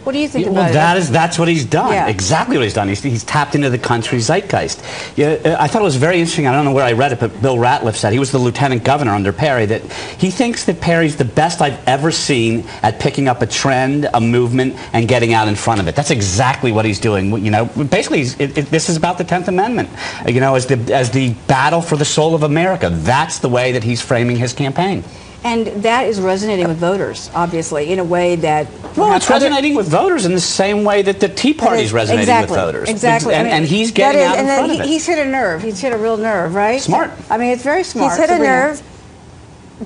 What do you think about it? That's what he's done. Yeah. Exactly what he's done. He's tapped into the country's zeitgeist. Yeah, I thought it was very interesting. I don't know where I read it, but Bill Ratliff said, he was the lieutenant governor under Perry, that he thinks that Perry's the best I've ever seen at picking up a trend, a movement, and getting out in front of it. That's exactly what he's doing. You know, basically, this is about the 10th Amendment. You know, as the battle for the soul of America. That's the way that he's framing his campaign. And that is resonating with voters, obviously, in a way that... Well, it's resonating with voters in the same way that the Tea Party is resonating with voters. Exactly. And he's getting out in front of it. He's hit a nerve. He's hit a real nerve, right? Smart. I mean, it's very smart. He's hit a nerve.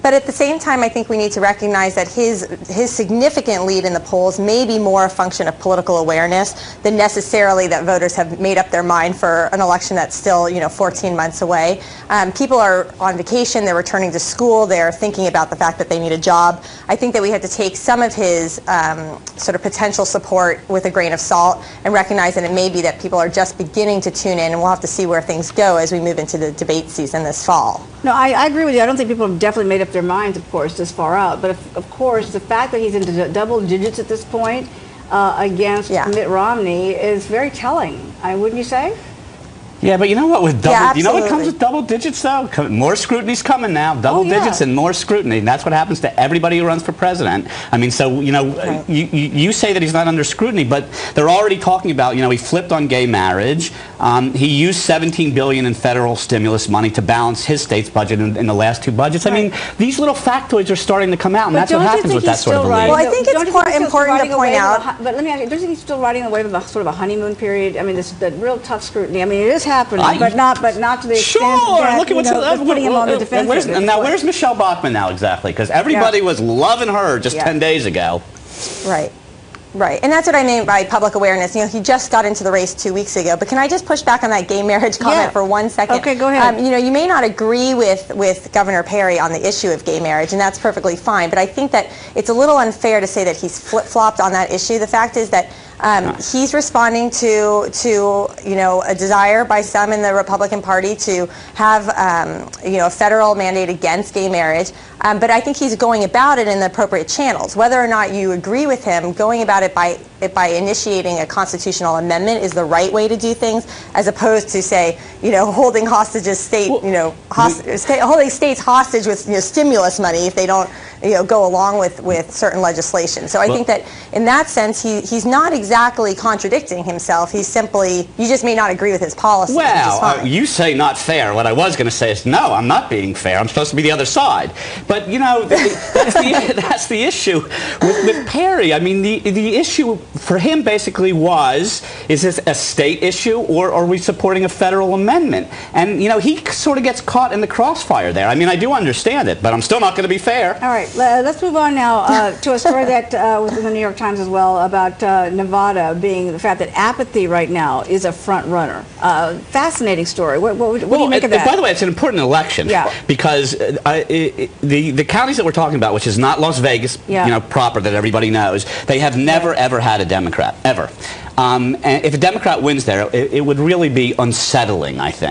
But at the same time, I think we need to recognize that his significant lead in the polls may be more a function of political awareness than necessarily that voters have made up their mind for an election that's still, 14 months away. People are on vacation, they're returning to school, they're thinking about the fact that they need a job. I think that we have to take some of his sort of potential support with a grain of salt and recognize that it may be that people are just beginning to tune in, and we'll have to see where things go as we move into the debate season this fall. No, I agree with you. I don't think people have definitely made up their minds, of course, this far out. But of course, the fact that he's into double digits at this point against Mitt Romney is very telling. Wouldn't you say? Yeah, but you know what? With double, you know what comes with double digits, though? More scrutiny's coming now. Double digits and more scrutiny. And that's what happens to everybody who runs for president. I mean, so you say that he's not under scrutiny, but they're already talking about, he flipped on gay marriage. He used $17 billion in federal stimulus money to balance his state's budget in the last two budgets. I mean, these little factoids are starting to come out, and that's what happens with that sort of elite. Well, I think it's important to point out. But let me ask you, don't you think he's still riding the wave of sort of a honeymoon period? I mean, the real tough scrutiny. I mean, it is happening, but not to the extent that, look at what's putting him on the defensive. And now, where's Michelle Bachmann now exactly? Because everybody was loving her just 10 days ago. Right. Right, and that's what I mean by public awareness. He just got into the race 2 weeks ago. But can I just push back on that gay marriage comment for 1 second? Okay, go ahead. You may not agree with Governor Perry on the issue of gay marriage, and that's perfectly fine. But I think that it's a little unfair to say that he's flip-flopped on that issue. The fact is that he's responding to a desire by some in the Republican Party to have a federal mandate against gay marriage. But I think he's going about it in the appropriate channels. Whether or not you agree with him, going about it by initiating a constitutional amendment is the right way to do things, as opposed to, say, holding hostages holding states hostage with stimulus money if they don't go along with certain legislation. So I think that in that sense he's not exactly contradicting himself. He's simply, you just may not agree with his policy. Well, you say not fair. What I was going to say is, no, I'm not being fair. I'm supposed to be the other side. But that's the issue with Perry. I mean, the issue for him basically is this a state issue, or are we supporting a federal amendment? And he sort of gets caught in the crossfire there. I mean, I do understand it, but I'm still not going to be fair. All right, let's move on now to a story that was in the New York Times as well about Nevada being the fact that apathy right now is a front runner. Fascinating story. What do you make of that? By the way, it's an important election because the counties that we're talking about, which is not Las Vegas, proper, that everybody knows, they have never ever had a Democrat ever. And if a Democrat wins there, it would really be unsettling, I think.